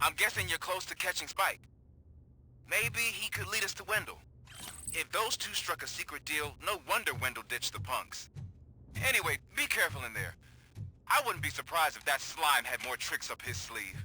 I'm guessing you're close to catching Spike. Maybe he could lead us to Wendell. If those two struck a secret deal, no wonder Wendell ditched the punks. Anyway, be careful in there. I wouldn't be surprised if that slime had more tricks up his sleeve.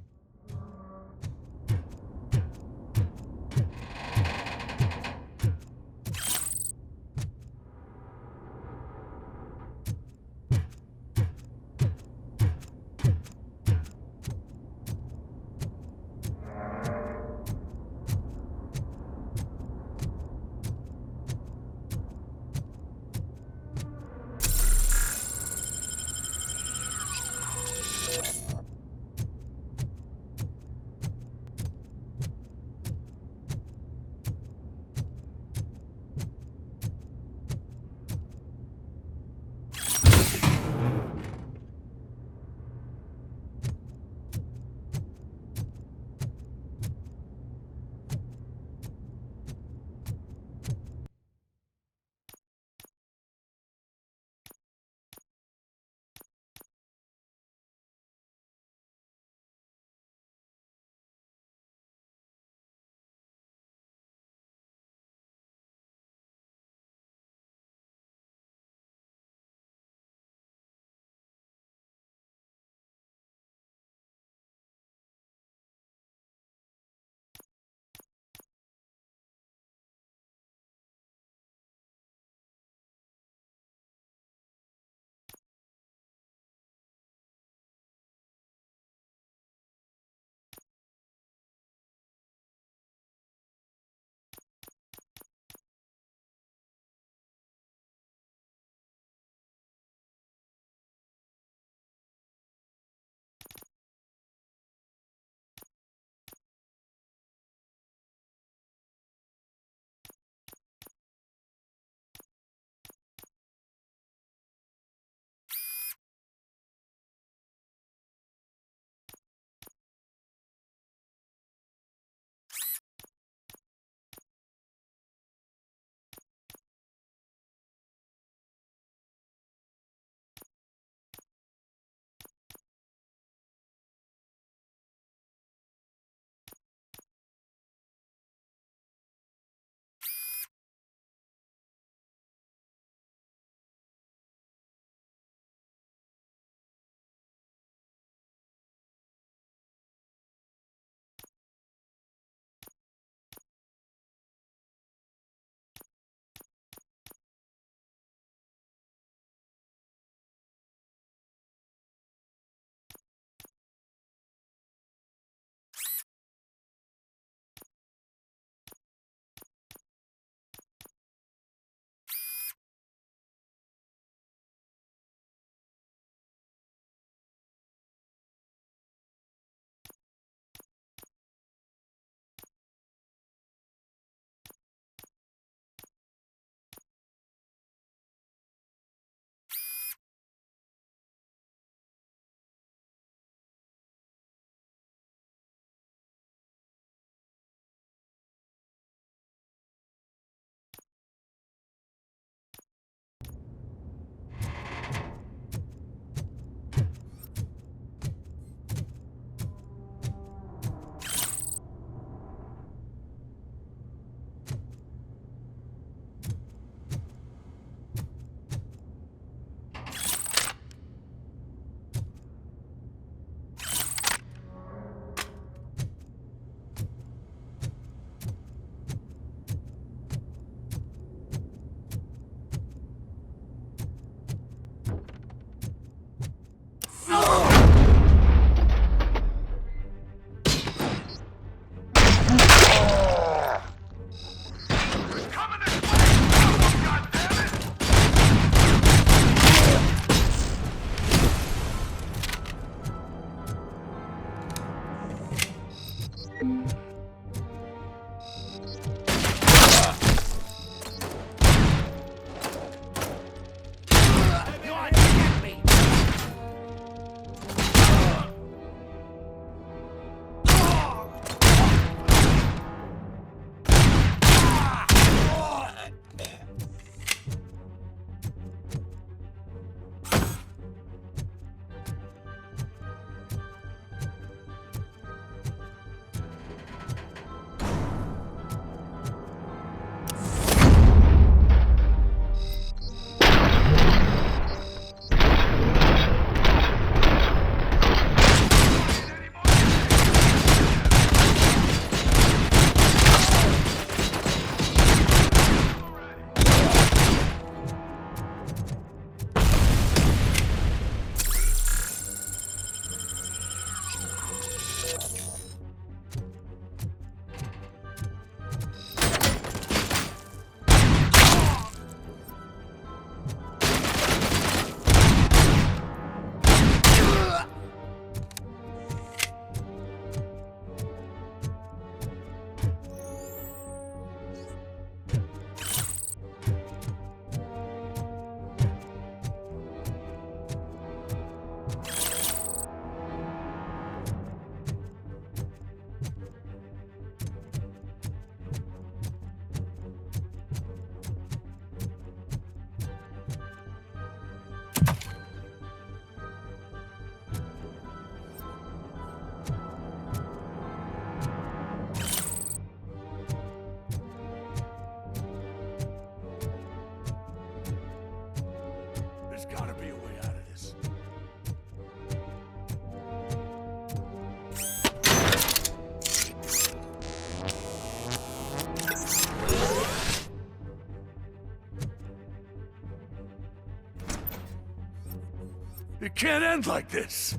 can't end like this.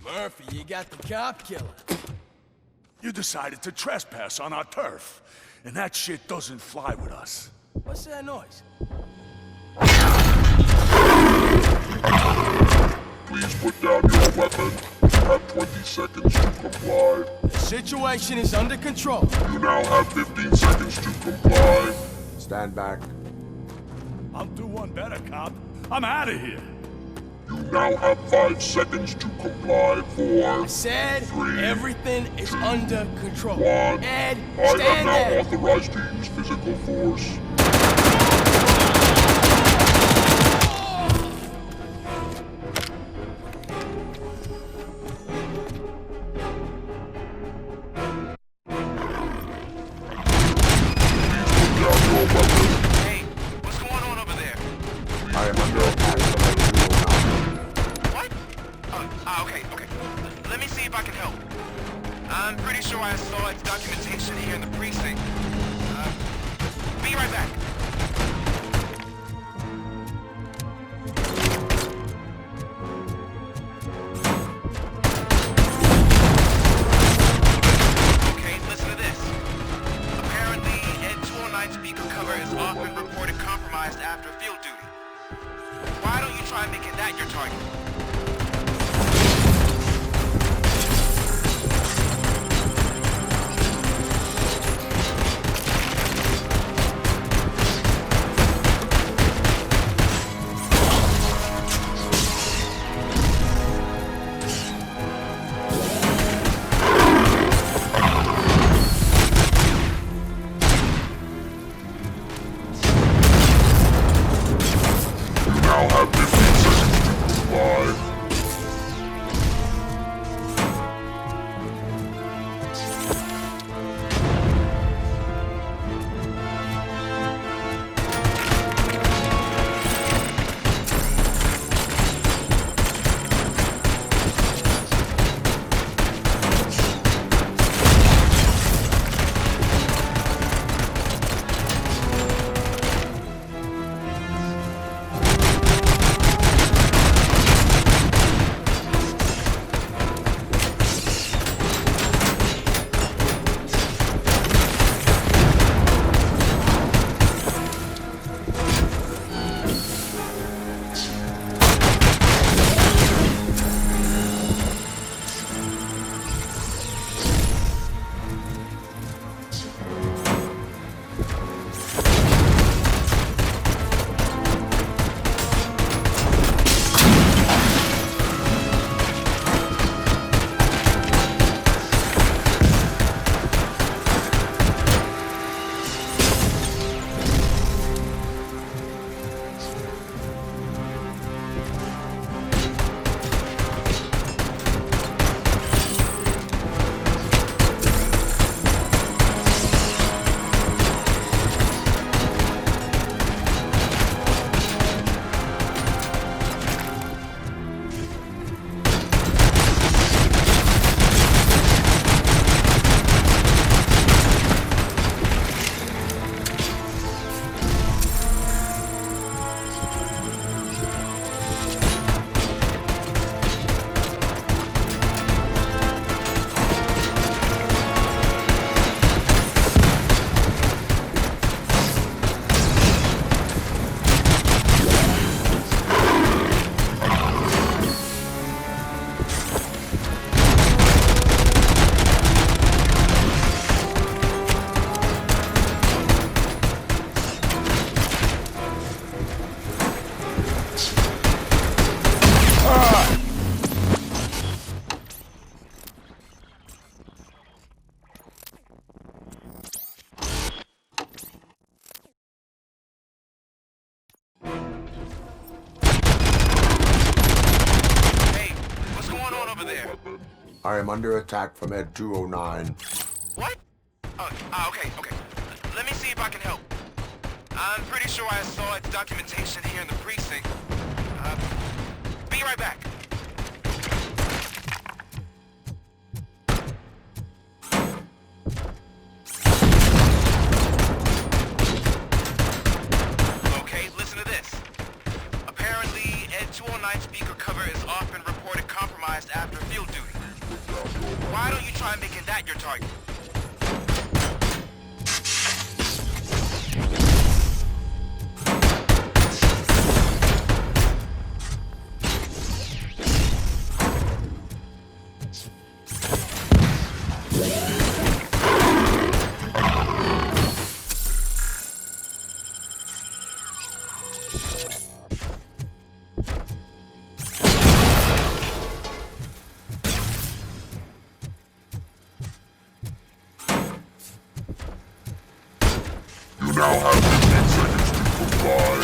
Murphy, you got the cop killer. You decided to trespass on our turf, and that shit doesn't fly with us. What's that noise? Please put down your weapon. You have 20 seconds to comply. The situation is under control. You now have 15 seconds to comply. Stand back. I'll do one better, cop. I'm out of here. You now have 5 seconds to comply. 4, I said 3, everything is under control. 1. Ed, I am stand now there. authorized to use physical force. Hey, what's going on over there? I am under attack from a 209. What? Okay. Let me see if I can help. I'm pretty sure I saw its documentation here in the precinct. Be right back. Okay, listen to this. Apparently, Ed 209 speaker cover is often reported compromised after field duty. Why don't you try making that your target? You now have 15 seconds to comply. I am under attack from Ed 209. What? Okay. Let me see if I can help. I'm pretty sure I saw its documentation here in the precinct. Be right back. Okay, listen to this. 209 speaker cover is off and reported compromised after field duty. Why don't you try making that your target? You now have 15 seconds to comply.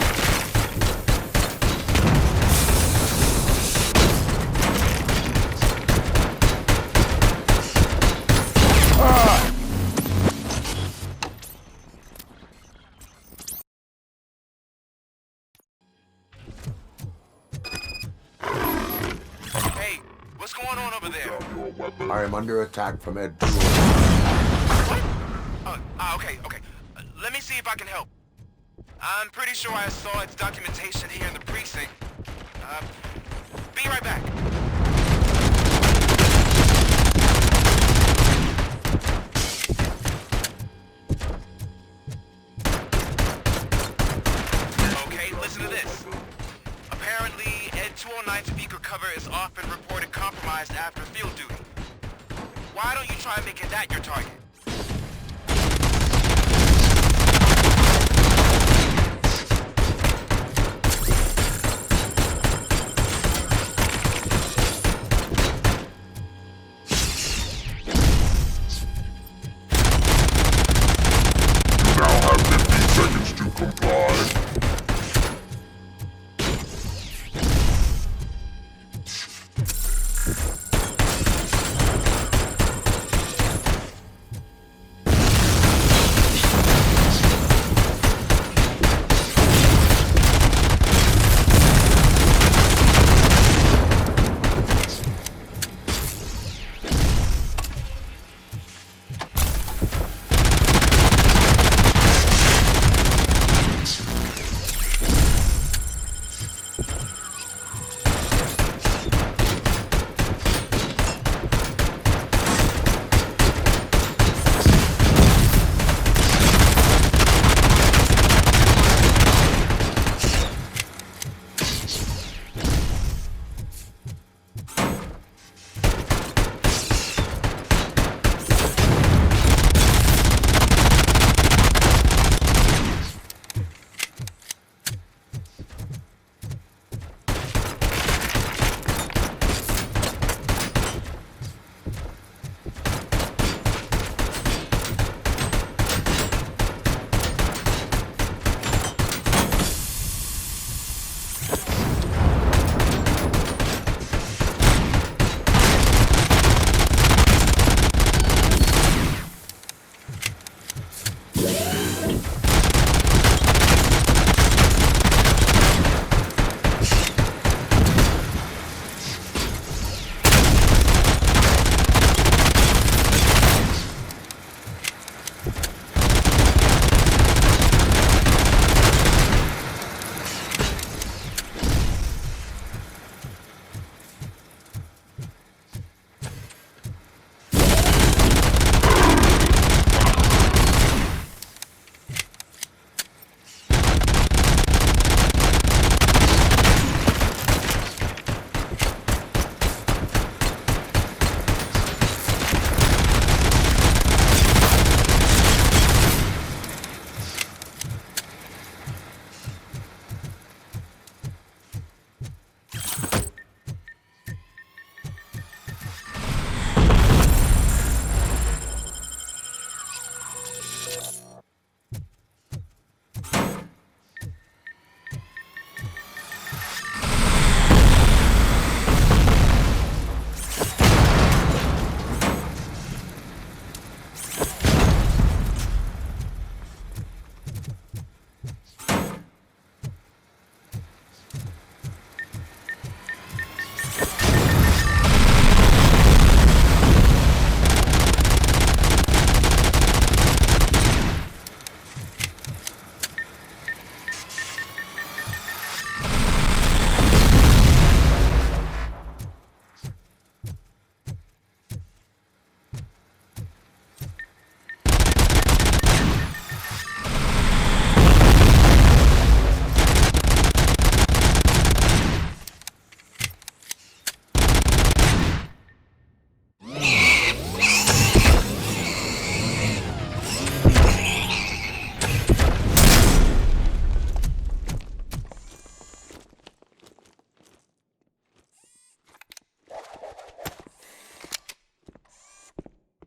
Hey, what's going on over there? Your weapon. I am under attack from Ed. What? Okay. Let me see if I can help. I'm pretty sure I saw its documentation here in the precinct. Be right back. Okay, listen to this. Apparently, Ed 209 speaker cover is off and reported compromised after field duty. Why don't you try making that your target? You now have 15 seconds to comply.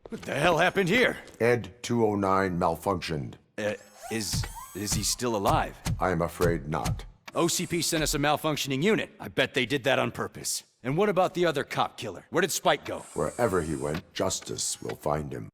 What the hell happened here? Ed 209 malfunctioned. Is he still alive? I am afraid not. OCP sent us a malfunctioning unit. I bet they did that on purpose. And what about the other cop killer? Where did Spike go? Wherever he went, justice will find him.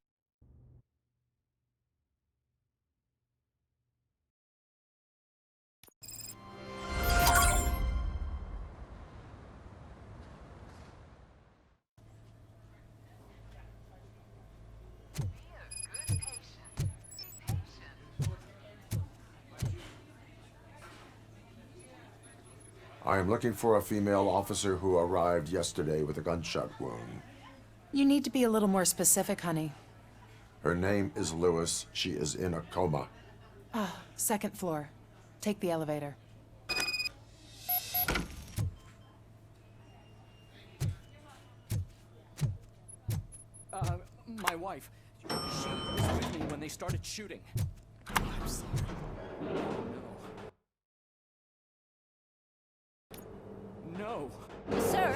I am looking for a female officer who arrived yesterday with a gunshot wound. You need to be a little more specific, honey. Her name is Lewis. She is in a coma. Second floor. Take the elevator. My wife. She was with me when they started shooting. I'm sorry. No. Sir,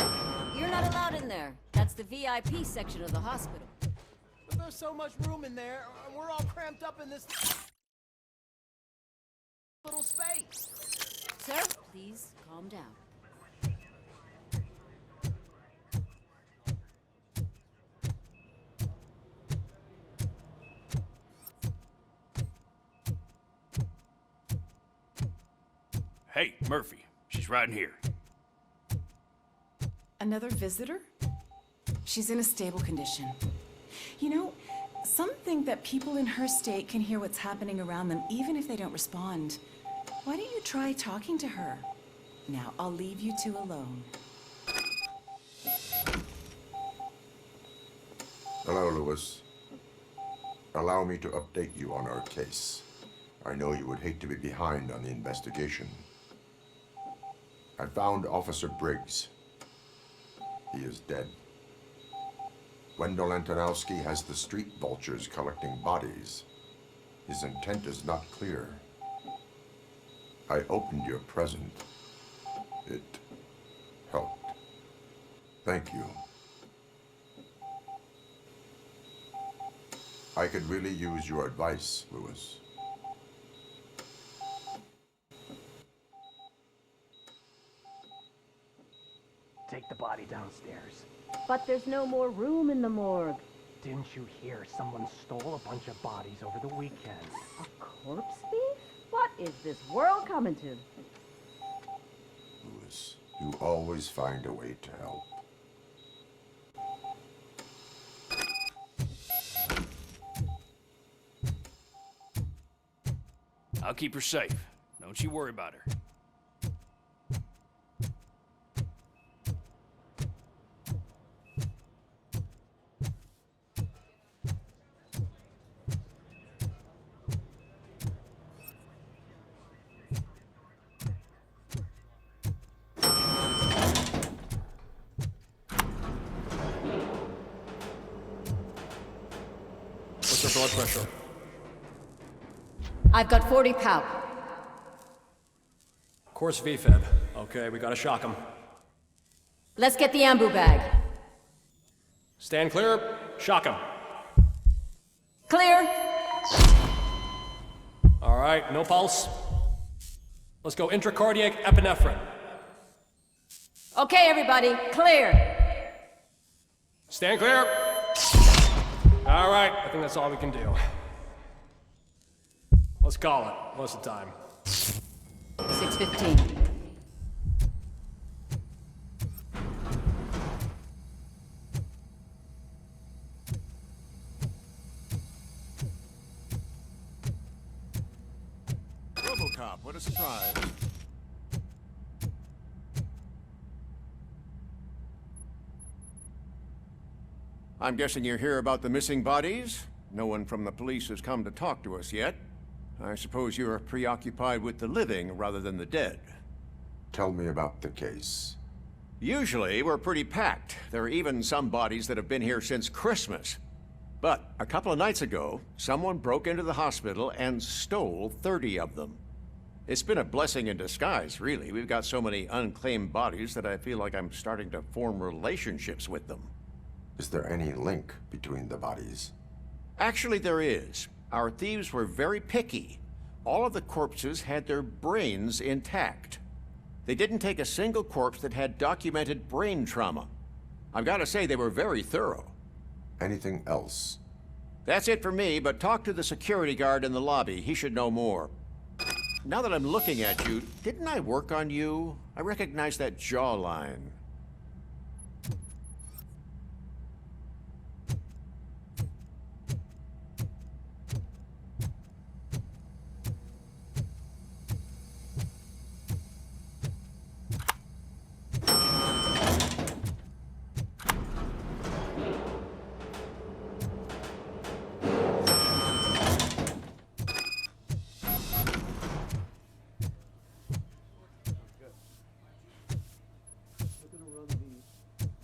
you're not allowed in there. That's the VIP section of the hospital. But there's so much room in there, and we're all cramped up in this little space. Sir, please calm down. Hey, Murphy. She's right in here. Another visitor? She's in a stable condition. You know, some think that people in her state can hear what's happening around them even if they don't respond. Why don't you try talking to her? Now, I'll leave you two alone. Hello, Lewis. Allow me to update you on our case. I know you would hate to be behind on the investigation. I found Officer Briggs. He is dead. Wendell Antonowski has the street vultures collecting bodies. His intent is not clear. I opened your present. It helped. Thank you. I could really use your advice, Lewis. Take the body downstairs. But there's no more room in the morgue. Didn't you hear someone stole a bunch of bodies over the weekend? A corpse thief? What is this world coming to? Lewis, you always find a way to help. I'll keep her safe. Don't you worry about her. What's her blood pressure? I've got 40 pow. Course VFib. Okay, we gotta shock him. Let's get the ambu bag. Stand clear. Shock him. Clear. All right, no pulse. Let's go intracardiac epinephrine. Okay, everybody, clear. Stand clear. All right, I think that's all we can do. Let's call it. What's the time? 6:15. Robocop, what a surprise. I'm guessing you're here about the missing bodies? No one from the police has come to talk to us yet. I suppose you're preoccupied with the living rather than the dead. Tell me about the case. Usually, we're pretty packed. There are even some bodies that have been here since Christmas. But a couple of nights ago, someone broke into the hospital and stole 30 of them. It's been a blessing in disguise, really. We've got so many unclaimed bodies that I feel like I'm starting to form relationships with them. Is there any link between the bodies? Actually, there is. Our thieves were very picky. All of the corpses had their brains intact. They didn't take a single corpse that had documented brain trauma. I've got to say, they were very thorough. Anything else? That's it for me, but talk to the security guard in the lobby. He should know more. Now that I'm looking at you, didn't I work on you? I recognize that jawline.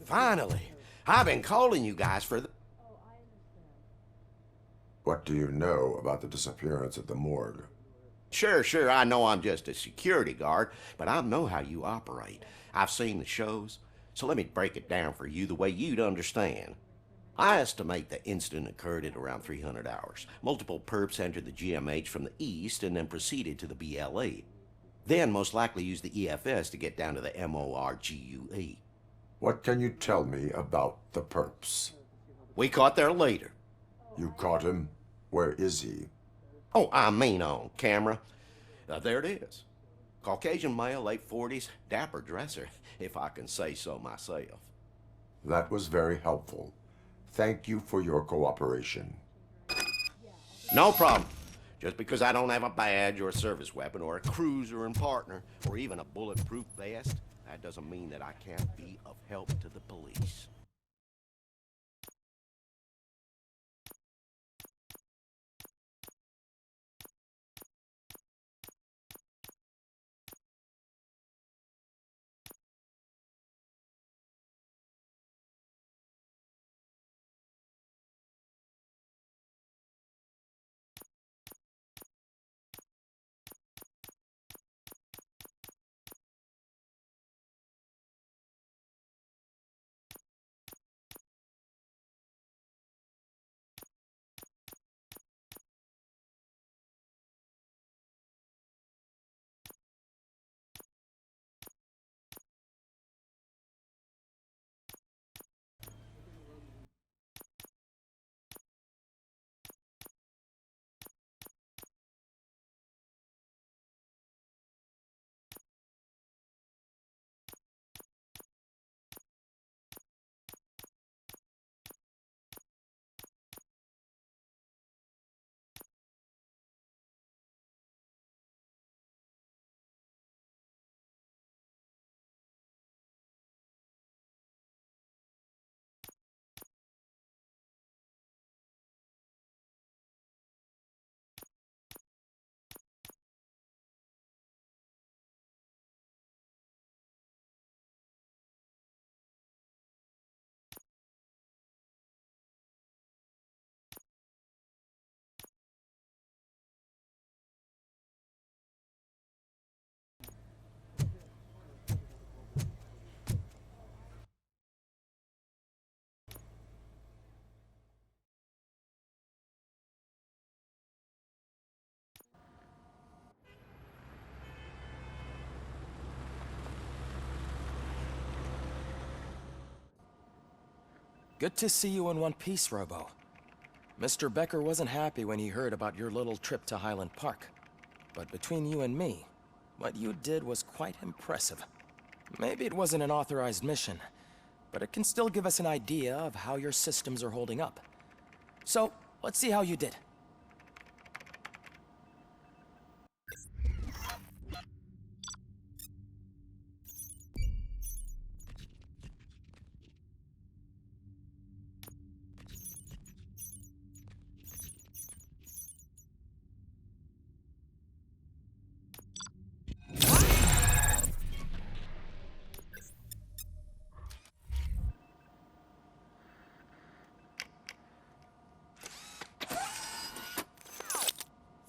Finally! I've been calling you guys for the... What do you know about the disappearance at the morgue? Sure, I know I'm just a security guard, but I know how you operate. I've seen the shows, so let me break it down for you the way you'd understand. I estimate the incident occurred at around 300 hours. Multiple perps entered the GMH from the east and then proceeded to the BLE. Then most likely used the EFS to get down to the MORGUE. What can you tell me about the perps? We caught their leader. You caught him? Where is he? Oh, I mean on camera. There it is. Caucasian male, late 40s, dapper dresser, if I can say so myself. That was very helpful. Thank you for your cooperation. No problem. Just because I don't have a badge or a service weapon or a cruiser and partner or even a bulletproof vest, that doesn't mean that I can't be of help to the police. Good to see you in one piece, Robo. Mr. Becker wasn't happy when he heard about your little trip to Highland Park. But between you and me, what you did was quite impressive. Maybe it wasn't an authorized mission, but it can still give us an idea of how your systems are holding up. So, let's see how you did.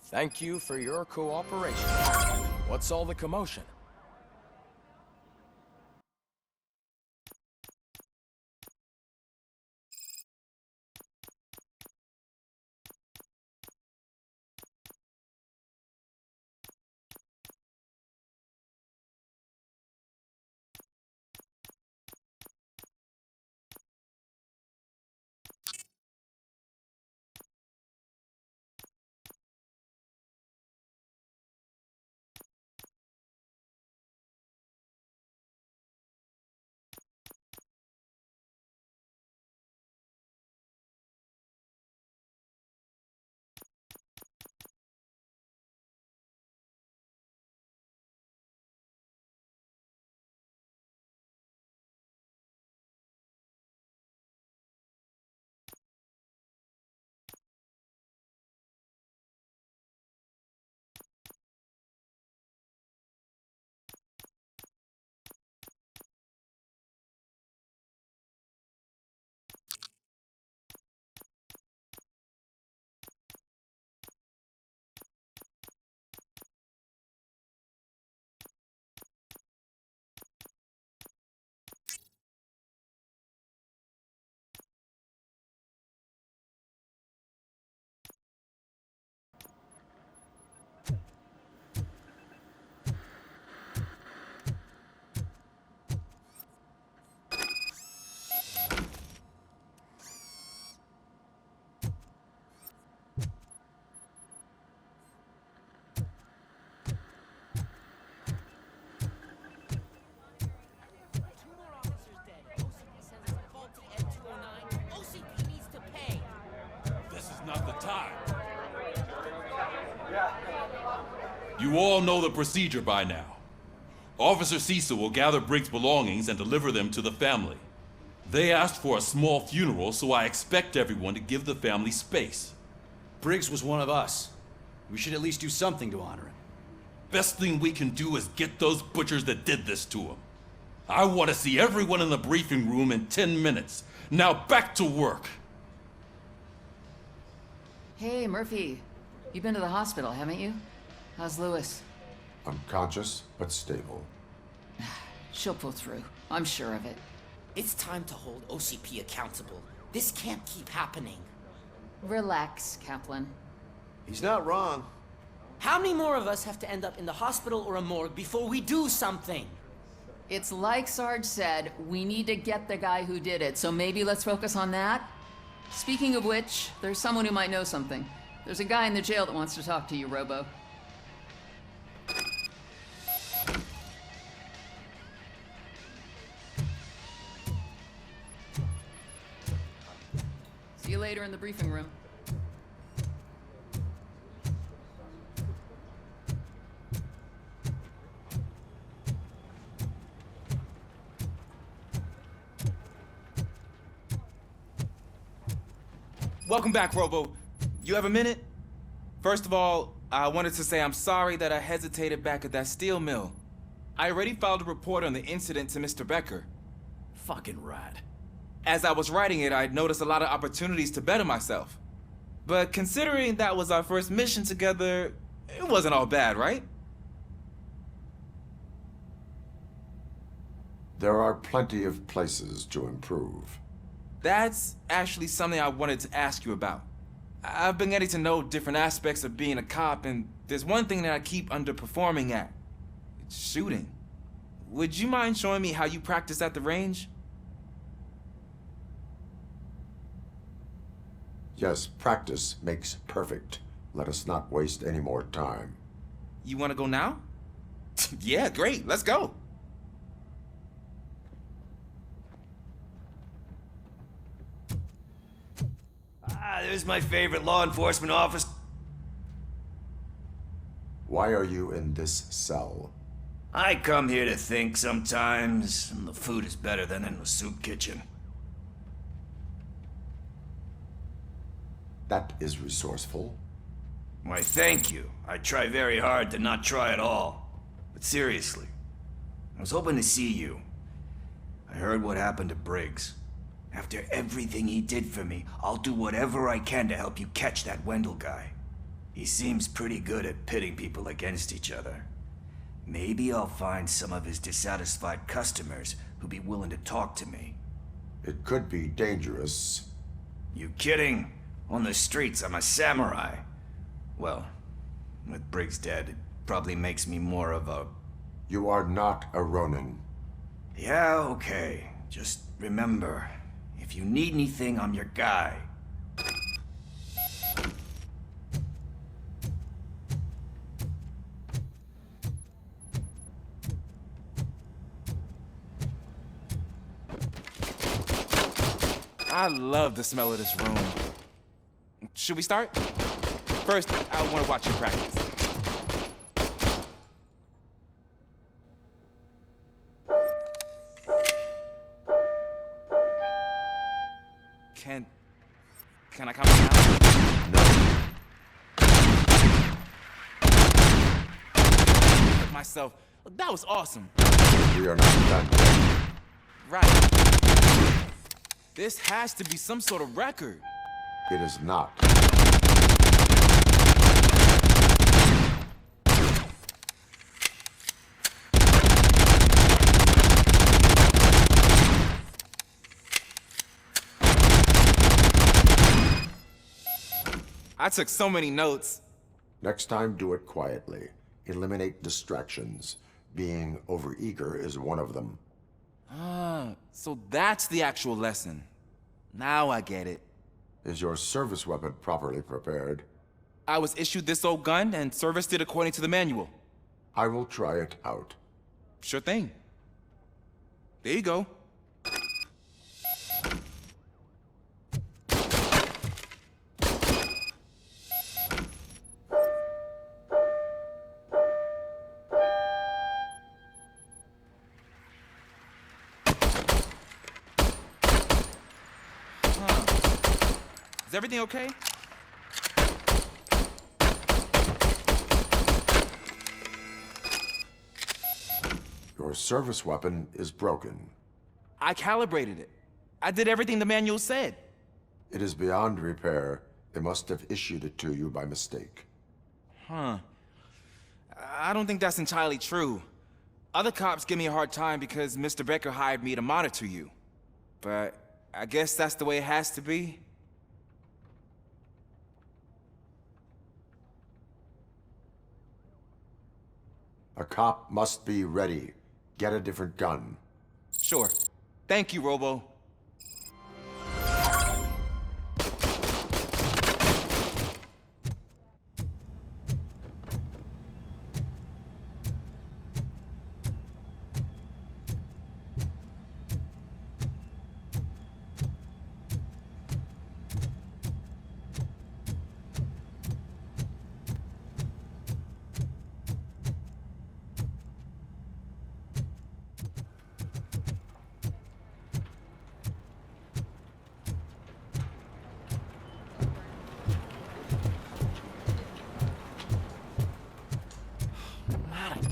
Thank you for your cooperation. What's all the commotion? You all know the procedure by now. Officer Cecil will gather Briggs' belongings and deliver them to the family. They asked for a small funeral, so I expect everyone to give the family space. Briggs was one of us. We should at least do something to honor him. Best thing we can do is get those butchers that did this to him. I want to see everyone in the briefing room in 10 minutes. Now back to work. Hey, Murphy. You've been to the hospital, haven't you? How's Lewis? Unconscious, but stable. She'll pull through. I'm sure of it. It's time to hold OCP accountable. This can't keep happening. Relax, Kaplan. He's not wrong. How many more of us have to end up in the hospital or a morgue before we do something? It's like Sarge said, we need to get the guy who did it, so maybe let's focus on that? Speaking of which, there's someone who might know something. There's a guy in the jail that wants to talk to you, Robo. See you later in the briefing room. Welcome back, Robo. You have a minute? First of all, I wanted to say I'm sorry that I hesitated back at that steel mill. I already filed a report on the incident to Mr. Becker. Fucking rad. As I was writing it, I'd noticed a lot of opportunities to better myself. But considering that was our first mission together, it wasn't all bad, right? There are plenty of places to improve. That's actually something I wanted to ask you about. I've been getting to know different aspects of being a cop, and there's one thing that I keep underperforming at. It's shooting. Would you mind showing me how you practice at the range? Yes, practice makes perfect. Let us not waste any more time. You want to go now? Yeah, great. Let's go. There's my favorite law enforcement officer. Why are you in this cell? I come here to think sometimes, and the food is better than in the soup kitchen. That is resourceful. Why, thank you. I try very hard to not try at all. But seriously, I was hoping to see you. I heard what happened to Briggs. After everything he did for me, I'll do whatever I can to help you catch that Wendell guy. He seems pretty good at pitting people against each other. Maybe I'll find some of his dissatisfied customers who'd be willing to talk to me. It could be dangerous. You kidding? On the streets, I'm a samurai. Well, with Briggs dead, it probably makes me more of a... You are not a Ronin. Yeah, okay. Just remember, if you need anything, I'm your guy. I love the smell of this room. Should we start? First, I want to watch you practice. Can I come now? No. Myself. That was awesome. We are not done. Right. This has to be some sort of record. It is not. I took so many notes. Next time, do it quietly. Eliminate distractions. Being overeager is one of them. Ah, so that's the actual lesson. Now I get it. Is your service weapon properly prepared? I was issued this old gun and serviced it according to the manual. I will try it out. Sure thing. There you go. Is everything okay? Your service weapon is broken. I calibrated it. I did everything the manual said. It is beyond repair. They must have issued it to you by mistake. Huh. I don't think that's entirely true. Other cops give me a hard time because Mr. Becker hired me to monitor you. But I guess that's the way it has to be. A cop must be ready. Get a different gun. Sure. Thank you, Robo.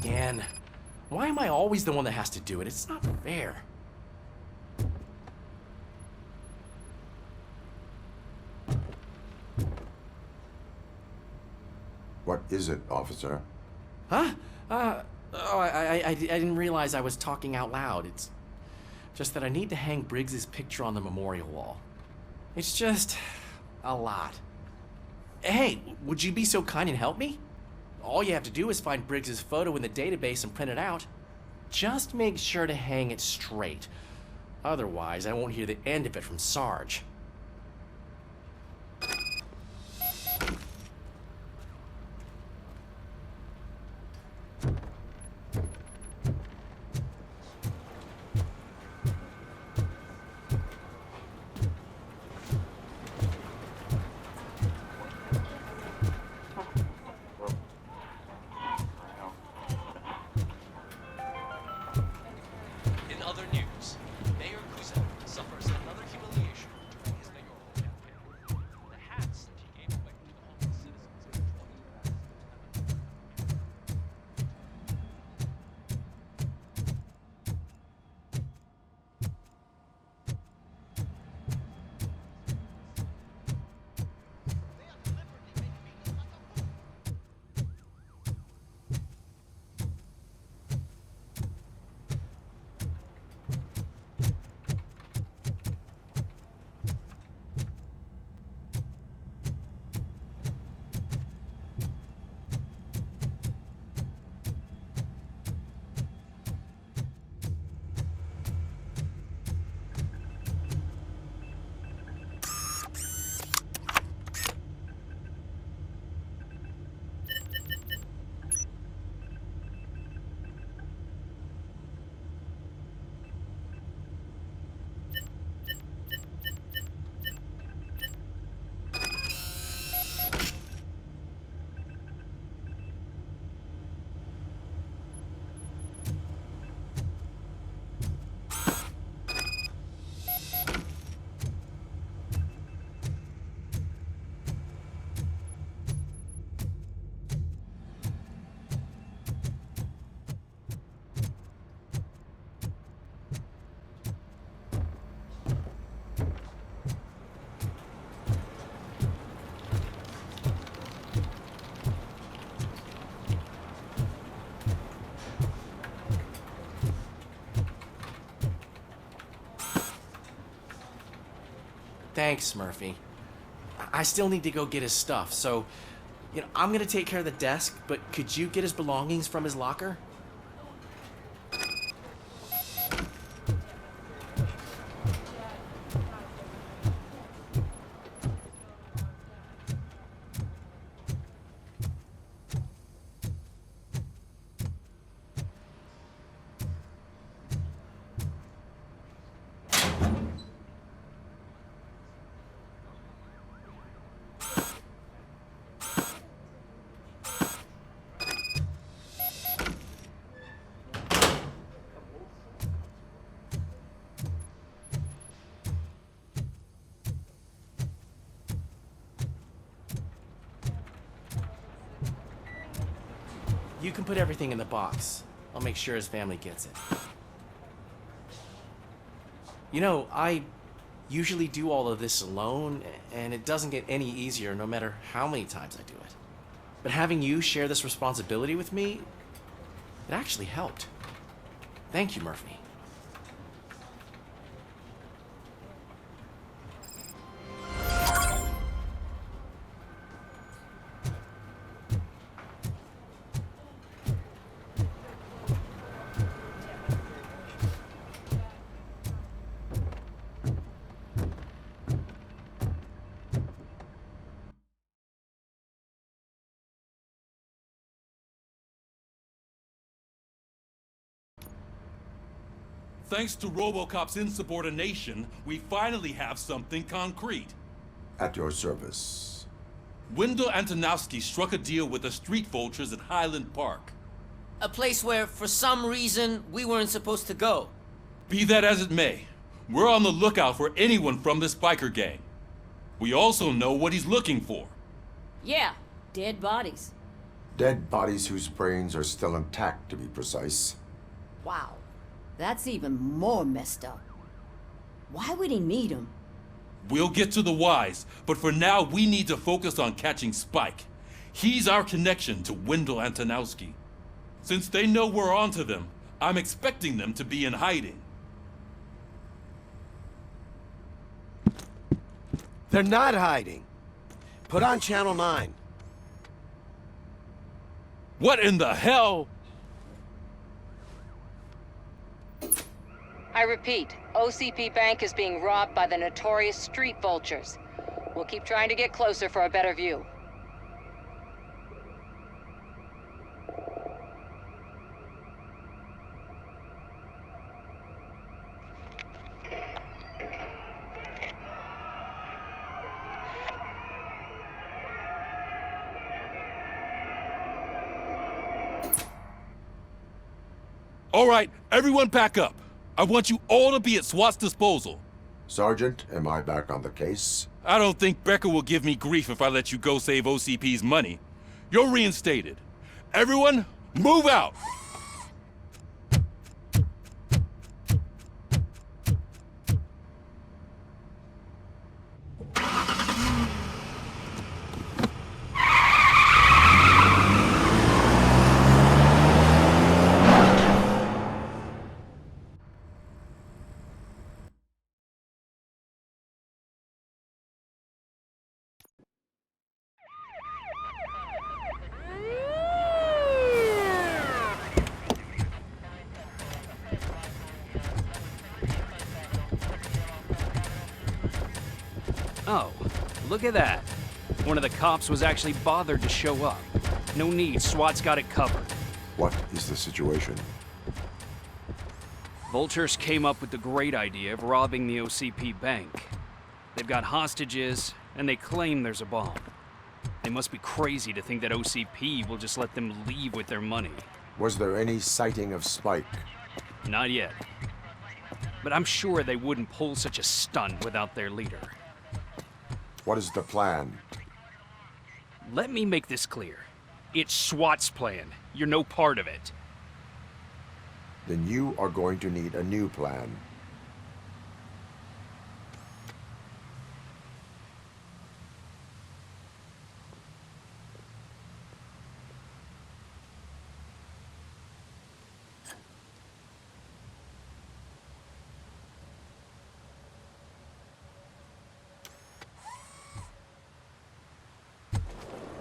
Again. Why am I always the one that has to do it? It's not fair. What is it, officer? Huh? I didn't realize I was talking out loud. It's just that I need to hang Briggs's picture on the memorial wall. It's just a lot. Hey, would you be so kind and help me? All you have to do is find Briggs's photo in the database and print it out. Just make sure to hang it straight. Otherwise, I won't hear the end of it from Sarge. Thanks, Murphy. I still need to go get his stuff, so, I'm gonna take care of the desk, but could you get his belongings from his locker? You can put everything in the box. I'll make sure his family gets it. You know, I usually do all of this alone, and it doesn't get any easier no matter how many times I do it. But having you share this responsibility with me, it actually helped. Thank you, Murphy. Thanks to Robocop's insubordination, we finally have something concrete. At your service. Wendell Antonowski struck a deal with the street vultures at Highland Park. A place where, for some reason, we weren't supposed to go. Be that as it may, we're on the lookout for anyone from this biker gang. We also know what he's looking for. Yeah, dead bodies. Dead bodies whose brains are still intact, to be precise. Wow, that's even more messed up. Why would he need them? We'll get to the whys, but for now we need to focus on catching Spike. He's our connection to Wendell Antonowski. Since they know we're onto them, I'm expecting them to be in hiding. They're not hiding. Put on Channel 9. What in the hell? I repeat, OCP Bank is being robbed by the notorious street vultures. We'll keep trying to get closer for a better view. All right, everyone pack up. I want you all to be at SWAT's disposal. Sergeant, am I back on the case? I don't think Becker will give me grief if I let you go save OCP's money. You're reinstated. Everyone, move out! Oh, look at that. One of the cops was actually bothered to show up. No need, SWAT's got it covered. What is the situation? Vultures came up with the great idea of robbing the OCP bank. They've got hostages, and they claim there's a bomb. They must be crazy to think that OCP will just let them leave with their money. Was there any sighting of Spike? Not yet. But I'm sure they wouldn't pull such a stunt without their leader. What is the plan? Let me make this clear. It's SWAT's plan. You're no part of it. Then you are going to need a new plan.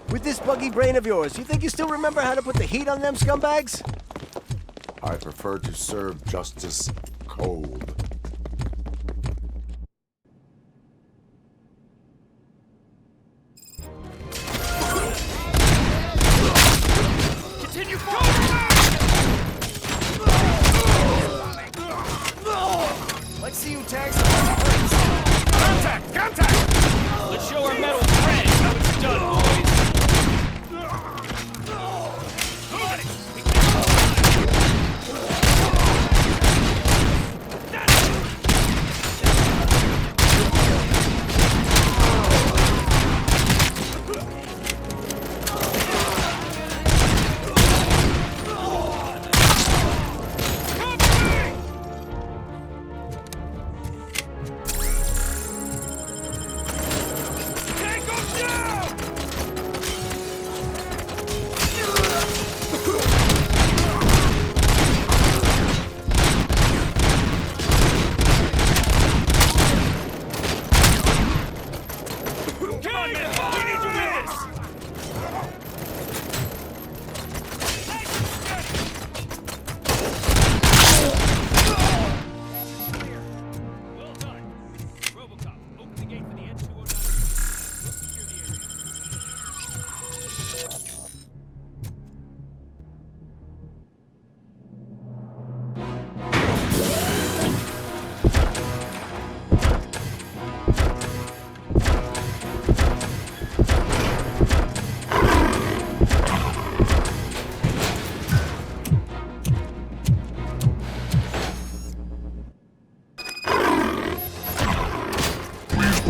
With this buggy brain of yours, you think you still remember how to put the heat on them scumbags? I prefer to serve justice cold. Continue forward! Let's see who tags the first. Contact! Contact! Let's show our metal friends how it's done, boys.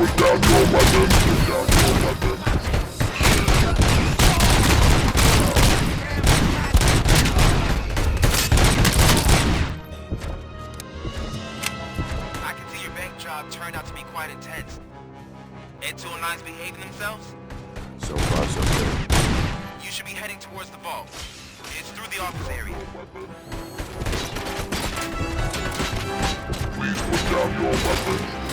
put down your weapon. Put down your weapon. I can see your bank job turned out to be quite intense. Ed 209's behaving themselves? So far, so good. You should be heading towards the vault. It's through the office area. Please put down your weapon.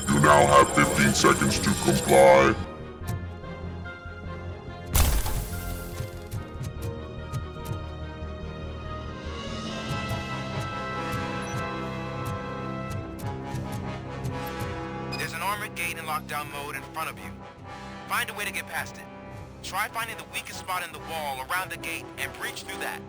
You now have 15 seconds to comply. There's an armored gate in lockdown mode in front of you. Find a way to get past it. Try finding the weakest spot in the wall around the gate and breach through that.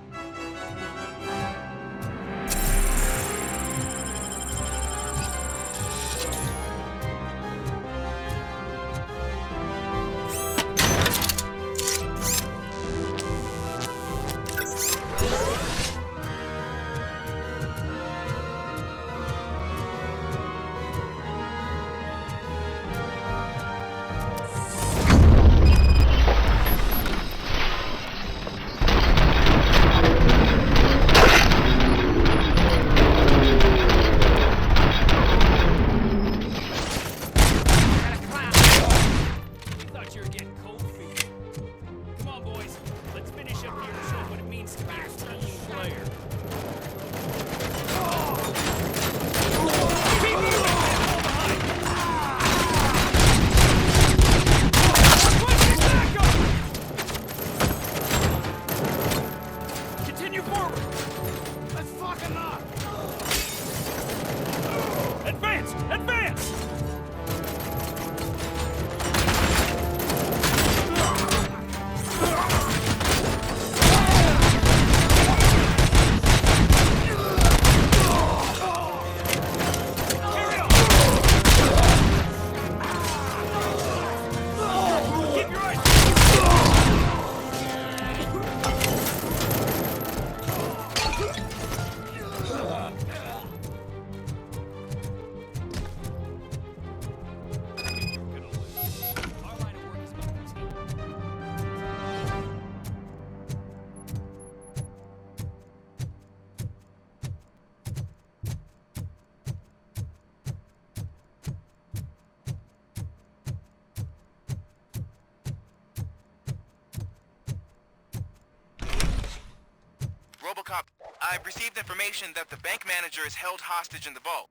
Robocop, I've received information that the bank manager is held hostage in the vault.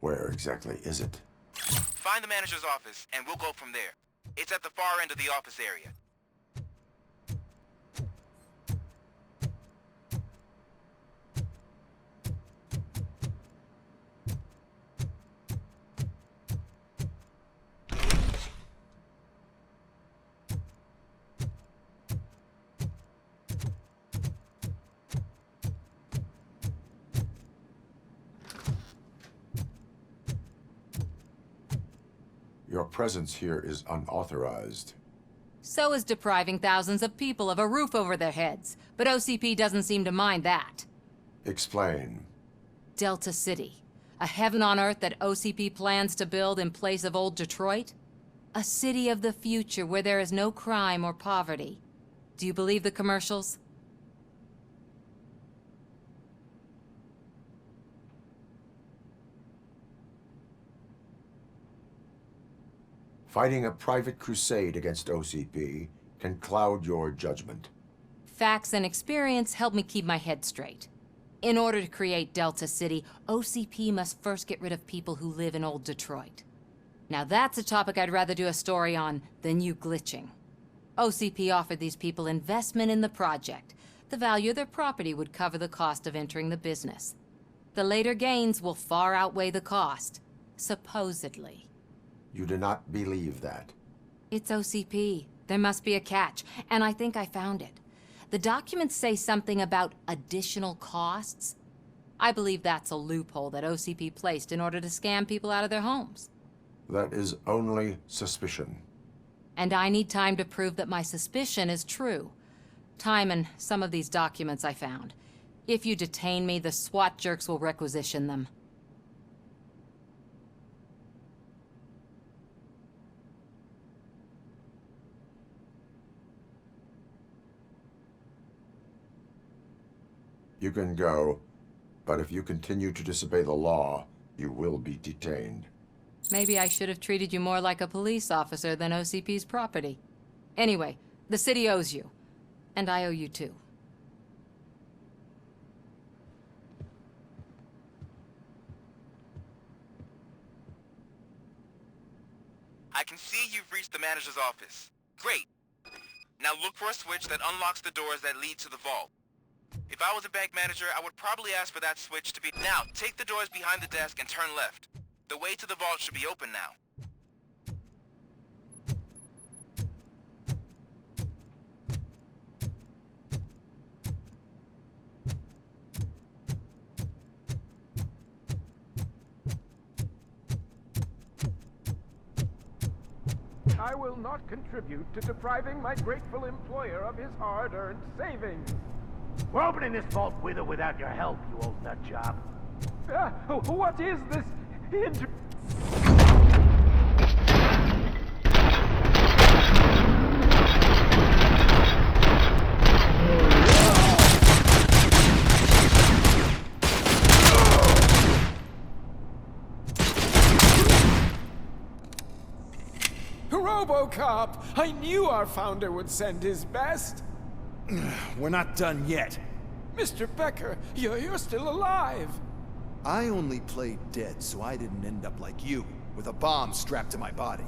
Where exactly is it? Find the manager's office, and we'll go from there. It's at the far end of the office area. Your presence here is unauthorized. So is depriving thousands of people of a roof over their heads. But OCP doesn't seem to mind that. Explain. Delta City. A heaven on earth that OCP plans to build in place of old Detroit? A city of the future where there is no crime or poverty. Do you believe the commercials? Fighting a private crusade against OCP can cloud your judgment. Facts and experience help me keep my head straight. In order to create Delta City, OCP must first get rid of people who live in old Detroit. Now that's a topic I'd rather do a story on than you glitching. OCP offered these people investment in the project. The value of their property would cover the cost of entering the business. The later gains will far outweigh the cost, supposedly. You do not believe that. It's OCP. There must be a catch, and I think I found it. The documents say something about additional costs. I believe that's a loophole that OCP placed in order to scam people out of their homes. That is only suspicion. And I need time to prove that my suspicion is true. Time and some of these documents I found. If you detain me, the SWAT jerks will requisition them. You can go, but if you continue to disobey the law, you will be detained. Maybe I should have treated you more like a police officer than OCP's property. Anyway, the city owes you. And I owe you too. I can see you've reached the manager's office. Great. Now look for a switch that unlocks the doors that lead to the vault. If I was a bank manager, I would probably ask for that switch to be... Now, take the doors behind the desk and turn left. The way to the vault should be open now. I will not contribute to depriving my grateful employer of his hard-earned savings. We're opening this vault with or without your help, you old nut job. What is this Robocop! I knew our founder would send his best. We're not done yet. Mr. Becker, you're still alive. I only played dead so I didn't end up like you, with a bomb strapped to my body.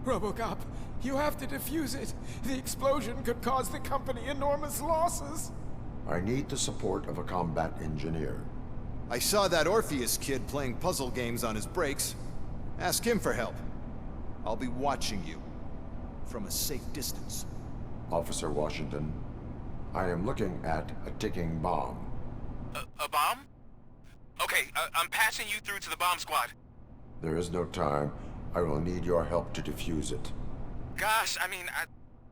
Robocop, you have to defuse it. The explosion could cause the company enormous losses. I need the support of a combat engineer. I saw that Orpheus kid playing puzzle games on his breaks. Ask him for help. I'll be watching you, from a safe distance. Officer Washington, I am looking at a ticking bomb. A bomb? Okay, I'm passing you through to the bomb squad. There is no time. I will need your help to defuse it. Gosh, I mean,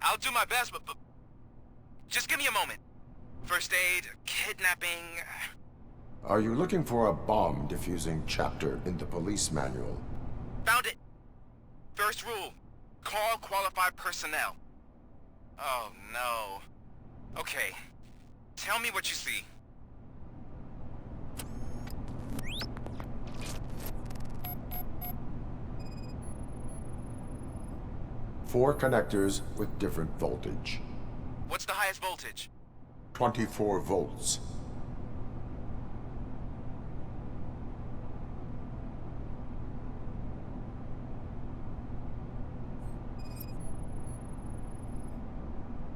I'll do my best, but just give me a moment. First aid, kidnapping... Are you looking for a bomb defusing chapter in the police manual? Found it. First rule, call qualified personnel. Oh, no. Okay, tell me what you see. Four connectors with different voltage. What's the highest voltage? 24 volts.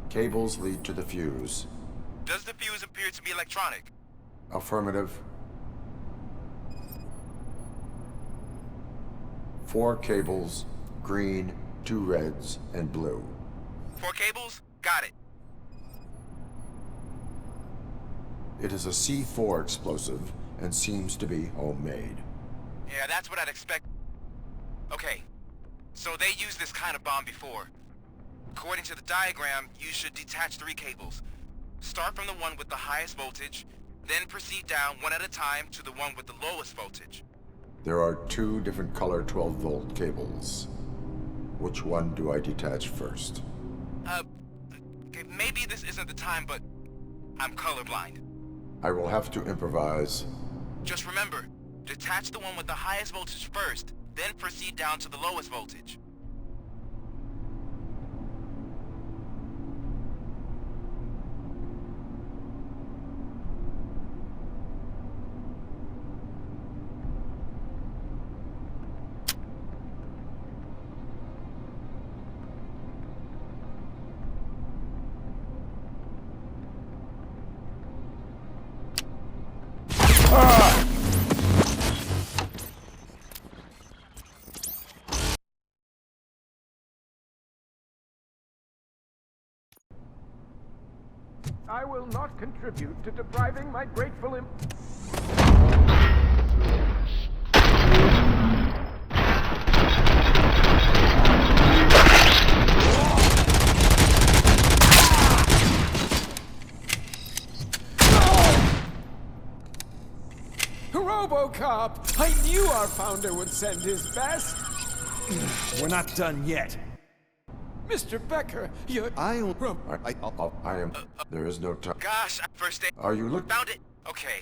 Cables lead to the fuse. Does the fuse appear to be electronic? Affirmative. 4 cables, green, 2 reds, and blue. 4 cables? Got it. It is a C4 explosive and seems to be homemade. Yeah, that's what I'd expect. Okay, so they used this kind of bomb before. According to the diagram, you should detach 3 cables. Start from the one with the highest voltage, then proceed down one at a time to the one with the lowest voltage. There are 2 different color 12-volt cables. Which one do I detach first? Okay, maybe this isn't the time, but I'm colorblind. I will have to improvise. Just remember, detach the one with the highest voltage first, then proceed down to the lowest voltage. I will not contribute to depriving my grateful Robocop! I knew our founder would send his best! We're not done yet. Mr. Becker, you're... I am... There is no time. Gosh, first aid. Are you looking... Found it. Okay.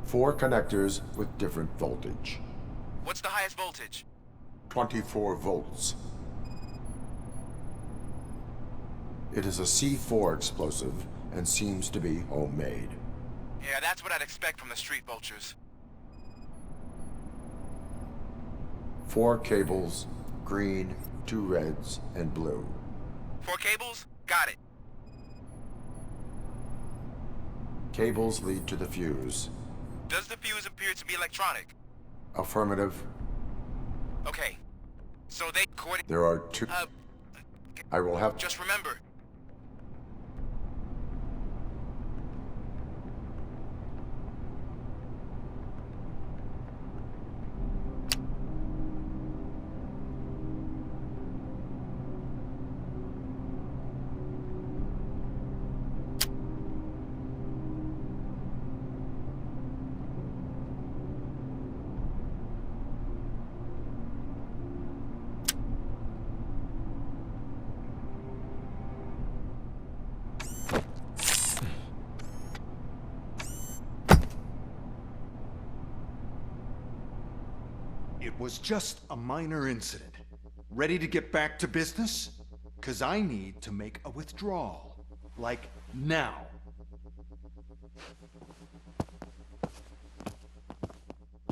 Four connectors with different voltage. What's the highest voltage? 24 volts. It is a C4 explosive and seems to be homemade. Yeah, that's what I'd expect from the street vultures. 4 cables, green, 2 reds, and blue. 4 cables? Got it. Cables lead to the fuse. Does the fuse appear to be electronic? Affirmative. Okay. So they There are 2... I will have... Just remember. It was just a minor incident. Ready to get back to business? 'Cause I need to make a withdrawal. Like, now.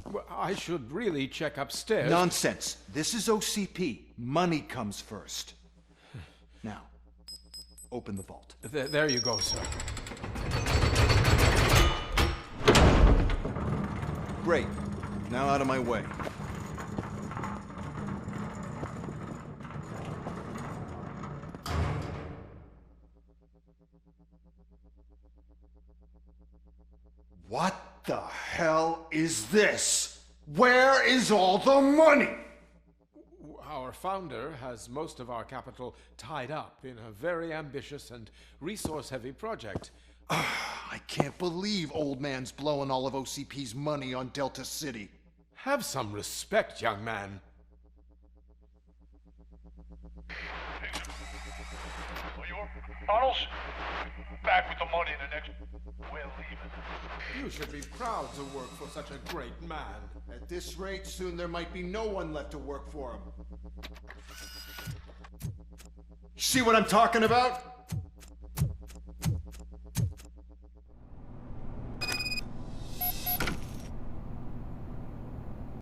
Well, I should really check upstairs. Nonsense. This is OCP. Money comes first. Now, open the vault. There you go, sir. Great. Now out of my way. What the hell is this? Where is all the money? Our founder has most of our capital tied up in a very ambitious and resource-heavy project. I can't believe old man's blowing all of OCP's money on Delta City. Have some respect, young man. Arnold's back with the money in the next... We're leaving. You should be proud to work for such a great man. At this rate, soon there might be no one left to work for him. See what I'm talking about?